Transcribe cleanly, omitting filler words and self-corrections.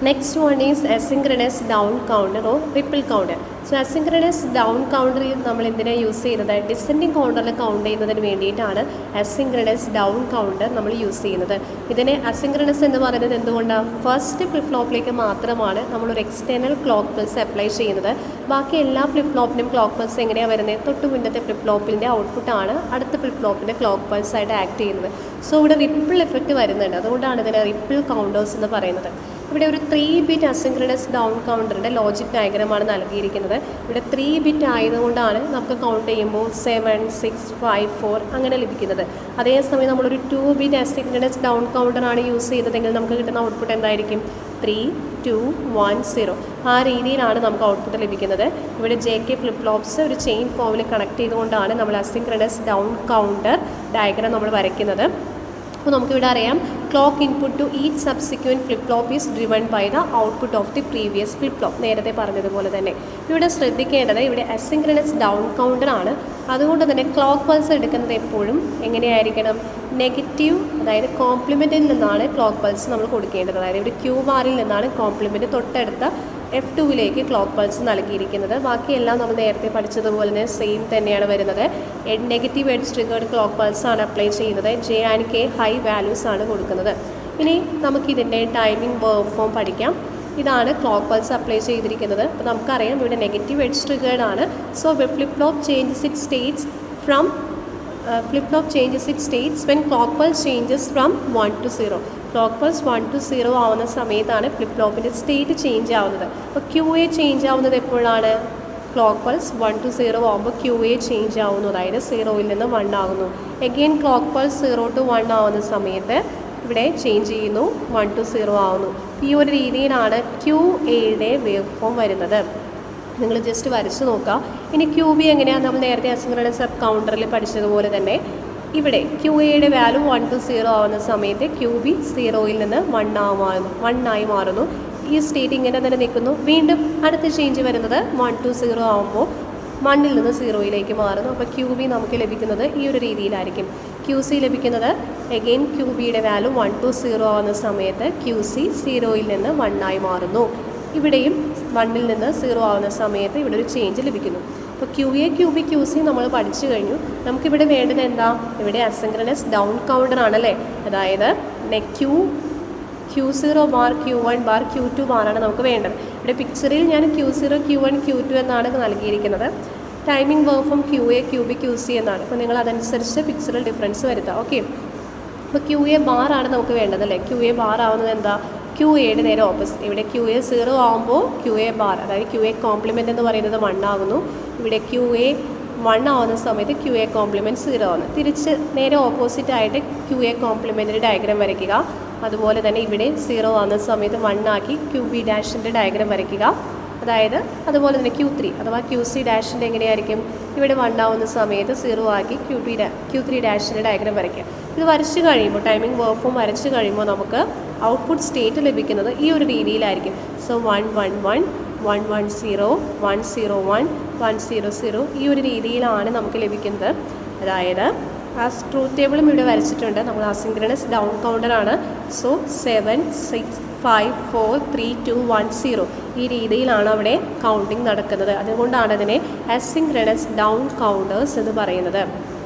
Next one is asynchronous down counter or ripple counter. So asynchronous down counter നമ്മൾ എന്തിനാ use ചെയ്യുന്നത്? Descending കൗണ്ടറിൽ count ചെയ്യുന്നതിന് വേണ്ടിയിട്ടാണ് asynchronous down counter നമ്മൾ യൂസ് ചെയ്യുന്നത്. ഇതിനെ asynchronous എന്ന് പറയുന്നത് എന്തുകൊണ്ടാണ്? ഫസ്റ്റ് ഫ്ലിപ്പ് ഫ്ലോപ്പിലേക്ക് മാത്രമാണ് നമ്മളൊരു എക്സ്റ്റേണൽ ക്ലോക്ക് പൾസ് അപ്ലൈ ചെയ്യുന്നത്. ബാക്കി എല്ലാ ഫ്ലിപ്പ് ഫ്ലോപ്പിനും ക്ലോക്ക് പൾസ് എങ്ങനെയാണ് വരുന്നത്? തൊട്ട് മുന്നത്തെ ഫ്ലിപ്പ് ഫ്ലോപ്പിൻ്റെ ഔട്ട്പുട്ടാണ് അടുത്ത ഫ്ലിപ്പ് ഫ്ലോപ്പിൻ്റെ ക്ലോക്ക് പൾസ് ആയിട്ട് ആക്ട് ചെയ്യുന്നത്. സോ ഇവിടെ റിപ്പിൾ എഫക്റ്റ് വരുന്നുണ്ട്. അതുകൊണ്ടാണ് ഇതിനെ റിപ്പിൾ കൗണ്ടേഴ്സ് എന്ന് പറയുന്നത്. ഇവിടെ ഒരു 3-bit അസിൻക്രണസ് ഡൗൺ കൗണ്ടറിൻ്റെ ലോജിക് ഡയഗ്രമാണ് നൽകിയിരിക്കുന്നത്. ഇവിടെ 3-bit ആയതുകൊണ്ടാണ് നമുക്ക് കൗണ്ട് ചെയ്യുമ്പോൾ 7, 6, 5, 4 അങ്ങനെ ലഭിക്കുന്നത്. അതേസമയം നമ്മളൊരു 2-bit അസിൻക്രണസ് ഡൗൺ കൗണ്ടറാണ് യൂസ് ചെയ്തതെങ്കിൽ നമുക്ക് കിട്ടുന്ന ഔട്ട്പുട്ട് എന്തായിരിക്കും? 3, 2, 1, 0 ആ രീതിയിലാണ് നമുക്ക് ഔട്ട്പുട്ട് ലഭിക്കുന്നത്. ഇവിടെ JK ഫ്ലിപ്പ് ഫ്ലോപ്സ് ഒരു ചെയിൻ ഫോമിൽ കണക്ട് ചെയ്തുകൊണ്ടാണ് നമ്മൾ അസിൻക്രണസ് ഡൗൺ കൗണ്ടർ ഡയഗ്രം നമ്മൾ വരയ്ക്കുന്നത്. അപ്പോൾ നമുക്കിവിടെ അറിയാം clock input to each subsequent flip flop is driven by the output of the previous flip flop. നേരത്തെ പറഞ്ഞതുപോലെ തന്നെ ഇവിടെ ശ്രദ്ധിക്കേണ്ടത് ഇവിടെ അസിൻക്രണസ് ഡൗൺ കൗണ്ടർ ആണ്. അതുകൊണ്ട് തന്നെ ക്ലോക്ക് പൾസ് എടുക്കുന്നത് എപ്പോഴും എങ്ങനെയായിരിക്കണം? നെഗറ്റീവ്, അതായത് കോംപ്ലിമെൻറ്റിൽ നിന്നാണ് ക്ലോക്ക് പൾസ് നമ്മൾ കൊടുക്കേണ്ടത്. അതായത് ഇവിടെ ക്യൂ ബാറിൽ നിന്നാണ് കോംപ്ലിമെൻറ്റ് തൊട്ടടുത്ത F2ലേക്ക് ക്ലോക്ക് പൾസ് നൽകിയിരിക്കുന്നത്. ബാക്കിയെല്ലാം നമ്മൾ നേരത്തെ പഠിച്ചതുപോലെ തന്നെ സെയിം തന്നെയാണ് വരുന്നത്. Negative edge triggered clock pulse ആണ് അപ്ലൈ ചെയ്യുന്നത്. J and K high values ആണ് കൊടുക്കുന്നത്. ഇനി നമുക്കിതിൻ്റെ ടൈമിംഗ് വേവ് ഫോം പഠിക്കാം. ഇതാണ് ക്ലോക്ക് പൾസ് അപ്ലൈ ചെയ്തിരിക്കുന്നത്. അപ്പോൾ നമുക്കറിയാം ഇവിടെ നെഗറ്റീവ് എഡ്ജ് ട്രിഗേർഡ് ആണ്. So flip flop changes it States from when clock pulse changes from 1 to 0. Clock pulse 1 to 0 ആവുന്ന സമയത്താണ് ഫ്ലിപ്പ് ഫ്ലോപ്പിൻ്റെ സ്റ്റേറ്റ് ചേഞ്ച് ആവുന്നത്. അപ്പോൾ QA ചേഞ്ച് ആവുന്നത് എപ്പോഴാണ്? ക്ലോക്ക് പൾസ് 1 to 0 ആകുമ്പോൾ QA ചേഞ്ച് ആവുന്നു, അതായത് 0യിൽ നിന്ന് 1 ആകുന്നു. എഗെയിൻ ക്ലോക്ക് പൾസ് 0 to 1 ആവുന്ന സമയത്ത് ഇവിടെ ചേഞ്ച് ചെയ്യുന്നു, 1 to 0 ആവുന്നു. ഈ ഒരു രീതിയിലാണ് QAയുടെ വേവ് ഫോം വരുന്നത്. നിങ്ങൾ ജസ്റ്റ് വരച്ച് നോക്കുക. ഇനി QB എങ്ങനെയാണ്? നമ്മൾ നേരത്തെ അസിൻക്രണസ് സബ് കൗണ്ടറിൽ പഠിച്ചതുപോലെ തന്നെ ഇവിടെ QAയുടെ വാല്യൂ 1 to 0 ആവുന്ന സമയത്ത് QB 0യിൽ നിന്ന് 1 ആയി മാറുന്നു. ഈ സ്റ്റേറ്റ് ഇങ്ങനെ തന്നെ നിൽക്കുന്നു. വീണ്ടും അടുത്ത ചേഞ്ച് വരുന്നത് 1 to 0 ആകുമ്പോൾ 1ൽ നിന്ന് 0യിലേക്ക് മാറുന്നു. അപ്പോൾ QB നമുക്ക് ലഭിക്കുന്നത് ഈ ഒരു രീതിയിലായിരിക്കും. QC ലഭിക്കുന്നത് എഗെയിൻ QBയുടെ വാല്യൂ 1 to 0 ആവുന്ന സമയത്ത് QC 0യിൽ നിന്ന് 1 ആയി മാറുന്നു. ഇവിടെയും 1ൽ നിന്ന് 0 ആവുന്ന സമയത്ത് ഇവിടെ ഒരു ചേഞ്ച് ലഭിക്കുന്നു. അപ്പോൾ QA, QB, QC നമ്മൾ പഠിച്ചു കഴിഞ്ഞു. നമുക്കിവിടെ വേണ്ടത് എന്താ? ഇവിടെ അസിൻക്രണസ് ഡൗൺ കൗണ്ടർ ആണല്ലേ. അതായത് Q0 bar, Q1 bar, Q2 ബാറാണ് നമുക്ക് വേണ്ടത്. ഇവിടെ പിക്ചറിൽ ഞാൻ Q0, Q1, Q2 എന്നാണ് നൽകിയിരിക്കുന്നത്. Timing wave from QA, QB, QC എന്നാണ്. അപ്പോൾ നിങ്ങൾ അതനുസരിച്ച് പിക്ചറിൽ ഡിഫറൻസ് വരുത്തുക. ഓക്കെ, അപ്പോൾ QA ബാറാണ് നമുക്ക് വേണ്ടത് അല്ലേ. QA ബാർ ആവുന്നത് എന്താ? QAയുടെ നേരെ ഓപ്പോസിറ്റ്. ഇവിടെ QA 0 ആകുമ്പോൾ QA ബാർ, അതായത് QA കോംപ്ലിമെൻ്റ് എന്ന് പറയുന്നത് 1 ആകുന്നു. ഇവിടെ QA 1 ആവുന്ന സമയത്ത് QA കോംപ്ലിമെൻറ്റ് 0 ആണ്. തിരിച്ച് നേരെ ഓപ്പോസിറ്റായിട്ട് QA കോംപ്ലിമെൻ്ററി ഡയഗ്രാം വരയ്ക്കുക. അതുപോലെ തന്നെ ഇവിടെ 0 ആവുന്ന സമയത്ത് 1 ആക്കി QB ഡാഷിൻ്റെ ഡയഗ്രാം വരയ്ക്കുക. അതായത് അതുപോലെ തന്നെ Q3 അഥവാ QC ഡാഷിൻ്റെ എങ്ങനെയായിരിക്കും? ഇവിടെ 1 ആവുന്ന സമയത്ത് 0 ആക്കി Q3 ഡാഷിൻ്റെ ഡയഗ്രാം വരയ്ക്കുക. ഇത് വരച്ച് കഴിയുമ്പോൾ, ടൈമിംഗ് വേവ് ഫോം വരച്ച് കഴിയുമ്പോൾ നമുക്ക് ഔട്ട്പുട്ട് സ്റ്റേറ്റ് ലഭിക്കുന്നത് ഈ ഒരു രീതിയിലായിരിക്കും. സോ 1, 1, 1, 1, 1, 0, 1, 0, 1, 1, 0, 0 ഈ ഒരു രീതിയിലാണ് നമുക്ക് ലഭിക്കുന്നത്. അതായത് ആ ട്രൂത്ത് ടേബിളും ഇവിടെ വരച്ചിട്ടുണ്ട്. നമ്മൾ അസിൻക്രണസ് ഡൗൺ കൗണ്ടറാണ്. സോ 7, 6, 5, 4, 3, 2, 1, 0 ഈ രീതിയിലാണ് അവിടെ കൗണ്ടിങ് നടക്കുന്നത്. അതുകൊണ്ടാണ് അതിനെ അസിൻക്രണസ് ഡൗൺ കൗണ്ടേഴ്സ് എന്ന് പറയുന്നത്.